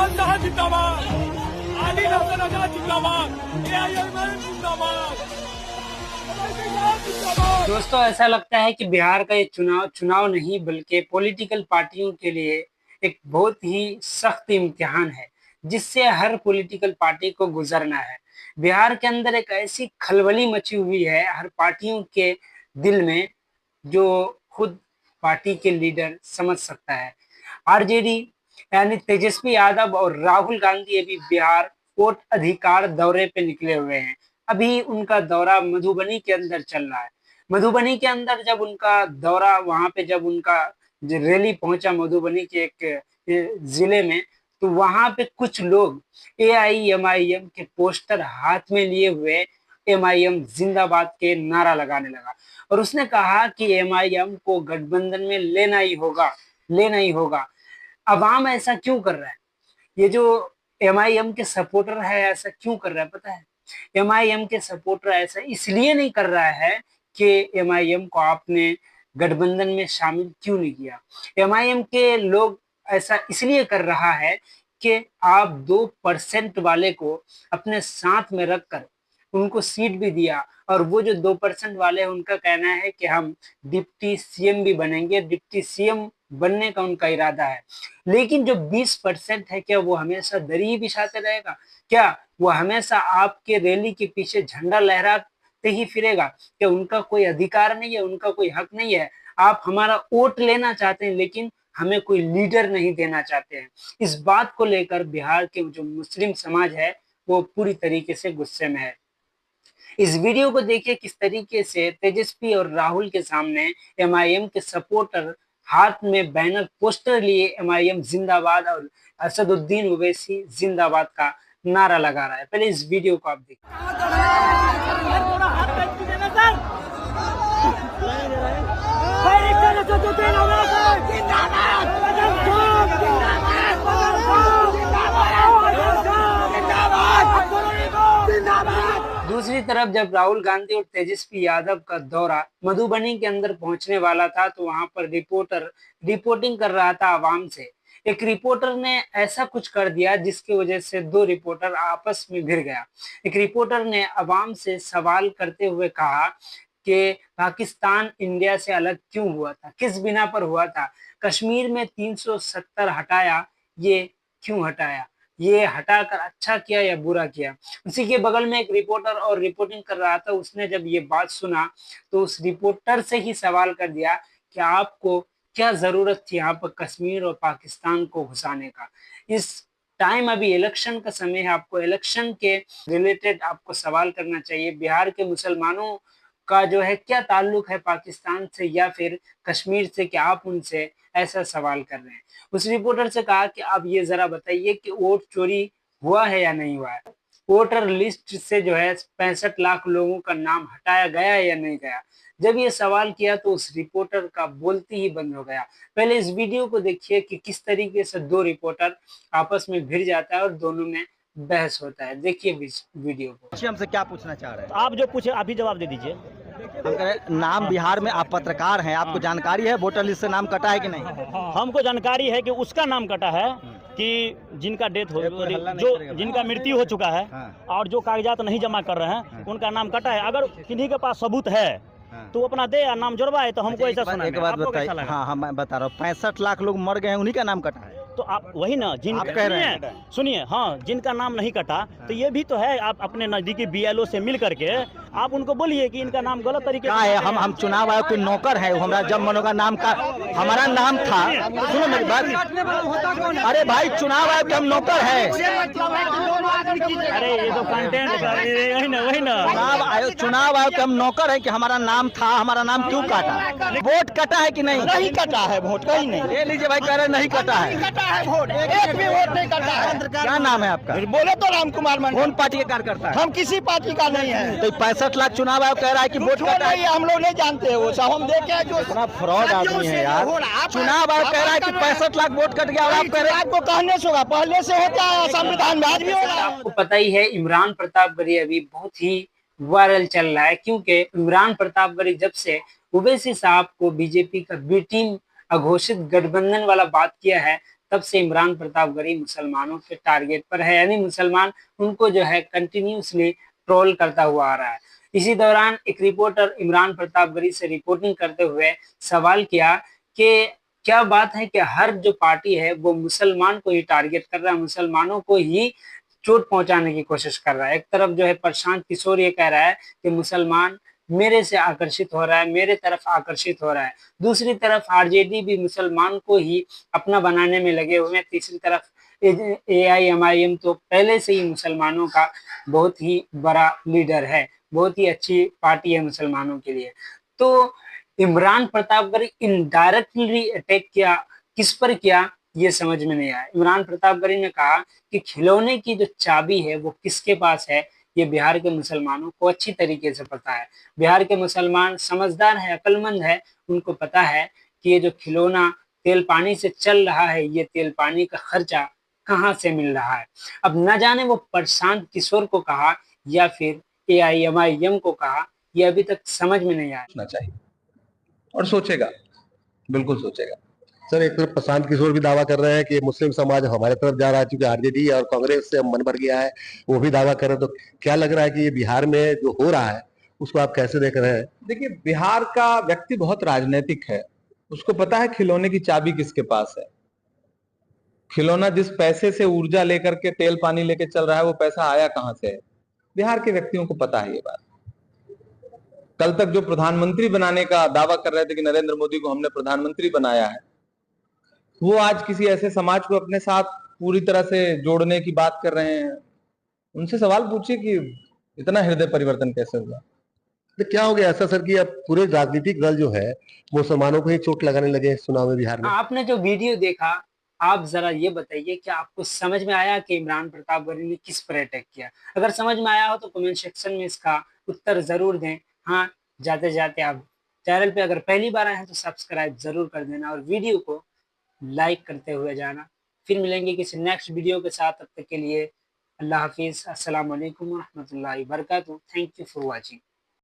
इमरान शाह जिंदाबाद, आदिल हसन आजाद जिंदाबाद, एआईएमएल जिंदाबाद, जिंदाबाद। दोस्तों, ऐसा लगता है कि बिहार का ये चुनाव नहीं बल्कि पॉलिटिकल पार्टियों के लिए एक बहुत ही सख्त इम्तिहान है, जिससे हर पॉलिटिकल पार्टी को गुजरना है। बिहार के अंदर एक ऐसी खलबली मची हुई है हर पार्टियों के दिल में, जो खुद पार्टी के लीडर समझ सकता है। आरजेडी यानी तेजस्वी यादव और राहुल गांधी अभी बिहार वोट अधिकार दौरे पे निकले हुए हैं। अभी उनका दौरा मधुबनी के अंदर चल रहा है। मधुबनी के अंदर जब उनका दौरा, वहां पे जब उनका रैली पहुंचा मधुबनी के एक जिले में, तो वहां पे कुछ लोग एआईएमआईएम के पोस्टर हाथ में लिए हुए एमआईएम जिंदाबाद के नारा लगाने लगा और उसने कहा कि एमआईएम को गठबंधन में लेना ही होगा, लेना ही होगा। अवाम ऐसा क्यों कर रहा है? ये जो एमआईएम के सपोर्टर है ऐसा क्यों कर रहा है पता है? एमआईएम के सपोर्टर ऐसा इसलिए नहीं कर रहा है कि एमआईएम को आपने गठबंधन में शामिल क्यों नहीं किया। एमआईएम के लोग ऐसा इसलिए कर रहा है कि आप 2% वाले को अपने साथ में रखकर उनको सीट भी दिया, और वो जो 2% वाले हैं उनका कहना है कि हम डिप्टी सीएम भी बनेंगे, डिप्टी सीएम बनने का उनका इरादा है। लेकिन जो 20% है, क्या वो हमेशा दरी बिछाते रहेगा? क्या वो हमेशा आपके रैली के पीछे झंडा लहराते ही फिरेगा? क्या उनका कोई अधिकार नहीं है, उनका कोई हक नहीं है? आप हमारा वोट लेना चाहते हैं लेकिन हमें कोई लीडर नहीं देना चाहते हैं। इस बात को लेकर बिहार के जो मुस्लिम समाज है वो पूरी तरीके से गुस्से में है। इस वीडियो को देखिए किस तरीके से तेजस्वी और राहुल के सामने एमआईएम के सपोर्टर हाथ में बैनर पोस्टर लिए एमआईएम जिंदाबाद और असदुद्दीन ओवैसी जिंदाबाद का नारा लगा रहा है। पहले इस वीडियो को आप देखिए। दूसरी तरफ जब राहुल गांधी और तेजस्वी यादव का दौरा मधुबनी के अंदर पहुंचने वाला था, तो वहां पर रिपोर्टर रिपोर्टिंग कर रहा था आवाम से। एक रिपोर्टर ने ऐसा कुछ कर दिया जिसकी वजह से दो रिपोर्टर आपस में भिड़ गया। एक रिपोर्टर ने आवाम से सवाल करते हुए कहा कि पाकिस्तान इंडिया से अलग क्यों हुआ था, किस बिना पर हुआ था, कश्मीर में 370 हटाया, ये क्यों हटाया, ये हटाकर अच्छा किया या बुरा किया। उसी के बगल में एक रिपोर्टर और रिपोर्टिंग कर रहा था, उसने जब ये बात सुना तो उस रिपोर्टर से ही सवाल कर दिया कि आपको क्या जरूरत थी यहाँ पर कश्मीर और पाकिस्तान को घुसाने का। इस टाइम अभी इलेक्शन का समय है, आपको इलेक्शन के रिलेटेड आपको सवाल करना चाहिए। बिहार के मुसलमानों का जो है क्या ताल्लुक है पाकिस्तान से या फिर कश्मीर से, कि आप उनसे ऐसा सवाल कर रहे हैं। उस रिपोर्टर से कहा कि आप ये जरा बताइए कि वोट चोरी हुआ है या नहीं हुआ है, वोटर लिस्ट से जो है 65 लाख लोगों का नाम हटाया गया है या नहीं गया। जब ये सवाल किया तो उस रिपोर्टर का बोलते ही बंद हो गया। पहले इस वीडियो को देखिए कि किस तरीके से दो रिपोर्टर आपस में भिड़ जाता है और दोनों में बहस होता है। देखिए वीडियो को। हमसे क्या पूछना चाह रहे हैं? आप जो पूछे अभी जवाब दे दीजिए। हम कह रहे नाम बिहार में, आप पत्रकार हैं, आपको जानकारी है वोटर लिस्ट से नाम कटा है कि नहीं? हमको जानकारी है कि उसका नाम कटा है कि जिनका डेथ हो, जो जिनका मृत्यु हो चुका है और जो कागजात नहीं जमा कर रहे हैं उनका नाम कटा है। अगर किन्हीं के पास सबूत है तो अपना दे या नाम जुड़वाए, तो हमको ऐसा सुना। एक बात बताइए। हाँ हाँ, मैं बता रहा हूँ, 65 लाख लोग मर गए हैं, उन्हीं का नाम कटा है। तो आप वही ना जिन आप कह रहे हैं। सुनिए, हाँ, जिनका नाम नहीं कटा तो ये भी तो है। आप अपने नजदीकी बीएलओ से मिल करके आप उनको बोलिए कि इनका नाम गलत तरीके क्या है, हम चुनाव आयोग के नौकर हैं। हमारा जब मनोगा नाम का हमारा नाम था, सुनो मेरी बात। अरे भाई, चुनाव आयोग के हम नौकर हैं। अरे ये तो कंटेंट वही ना चुनाव आयोग के हम नौकर हैं कि हमारा नाम था, हमारा नाम क्यों काटा? वोट कटा है कि नहीं? नहीं कटा है वोट, कहीं नहीं। ले लीजिए भाई, कह रहे नहीं कटा है। कटा है वोट, एक भी वोट नहीं कटा है। क्या नाम है आपका? बोले तो राम कुमार मंडल। कौन पार्टी के कार्यकर्ता है? हम किसी पार्टी का नहीं है। तो 65 लाख चुनाव आयोग कह रहा है कि वोट कटा है। हम लोग नहीं जानते वो सब, हम देखे जो इतना फ्रॉड आदमी है यार। चुनाव आयोग कह रहा है कि 65 लाख वोट कट गया और आप कह रहे हैं। आपको कहने से होगा, पहले से होता है संविधान में, आज भी हो रहा है। आपको पता ही है इमरान प्रतापगढ़ी अभी बहुत ही वायरल चल रहा है, क्योंकि इमरान प्रतापगढ़ी जब से ओवैसी साहब को बीजेपी का बी टीम अघोषित गठबंधन वाला बात किया है, तब से इमरान प्रतापगढ़ी मुसलमानों के टारगेट पर है, यानी मुसलमान उनको जो है कंटिन्यूसली ट्रोल करता हुआ आ रहा है। इसी दौरान एक रिपोर्टर इमरान प्रतापगढ़ी से रिपोर्टिंग करते हुए सवाल किया कि क्या बात है कि हर जो पार्टी है वो मुसलमान को ही टारगेट कर रहा है, मुसलमानों को ही चोट पहुंचाने की कोशिश कर रहा है। एक तरफ जो है प्रशांत किशोर ये कह रहा है कि मुसलमान मेरे से आकर्षित हो रहा है, मेरे तरफ आकर्षित हो रहा है। दूसरी तरफ आरजेडी भी मुसलमान को ही अपना बनाने में लगे हुए हैं। तीसरी तरफ एआईएमआईएम तो पहले से ही मुसलमानों का बहुत ही बड़ा लीडर है, बहुत ही अच्छी पार्टी है मुसलमानों के लिए। तो इमरान प्रतापगढ़ी इनडायरेक्टली अटैक किया, किस पर किया ये समझ में नहीं आया। इमरान प्रतापगढ़ी ने कहा कि खिलौने की जो चाबी है वो किसके पास है, ये बिहार के मुसलमानों को अच्छी तरीके से पता है। बिहार के मुसलमान समझदार है, अक्लमंद है, उनको पता है कि ये जो खिलौना तेल पानी से चल रहा है, ये तेल पानी का खर्चा कहाँ से मिल रहा है। अब न जाने वो प्रशांत किशोर को कहा या फिर एआईएमआईएम को कहा, ये अभी तक समझ में नहीं आया। चाहिए और सोचेगा, बिल्कुल सोचेगा। सर, एक तरफ प्रशांत किशोर भी दावा कर रहे हैं कि मुस्लिम समाज हमारे तरफ जा रहा है, क्योंकि आरजेडी और कांग्रेस से मन भर गया है, वो भी दावा कर रहे हैं। तो क्या लग रहा है कि ये बिहार में जो हो रहा है उसको आप कैसे देख रहे हैं? देखिए, बिहार का व्यक्ति बहुत राजनीतिक है, उसको पता है खिलौने की चाबी किसके पास है। खिलौना जिस पैसे से ऊर्जा लेकर के तेल पानी लेके चल रहा है, वो पैसा आया कहां से है, बिहार के व्यक्तियों को पता है ये बात। कल तक जो प्रधानमंत्री बनाने का दावा कर रहे थे कि नरेंद्र मोदी को हमने प्रधानमंत्री बनाया है, वो आज किसी ऐसे समाज को अपने साथ पूरी तरह से जोड़ने की बात कर रहे हैं। उनसे सवाल पूछिए कि इतना हृदय परिवर्तन कैसे हुआ। तो क्या हो गया ऐसा सर कि अब पूरे राजनीतिक दल जो है मुसलमानों को ही चोट लगाने लगे इस चुनाव में बिहार में? आपने जो वीडियो देखा, आप जरा ये बताइए कि आपको समझ में आया कि इमरान प्रतापगढ़ी ने किस पर अटैक किया। अगर समझ में आया हो तो कमेंट सेक्शन में इसका उत्तर जरूर दें। हाँ, जाते जाते आप चैनल पे अगर पहली बार आए हैं तो सब्सक्राइब जरूर कर देना और वीडियो को लाइक करते हुए जाना। फिर मिलेंगे किसी नेक्स्ट वीडियो के साथ, तब तक के लिए अल्लाह हाफिज, अस्सलाम वालेकुम रहमतुल्लाहि व बरकातहू। Thank you for watching.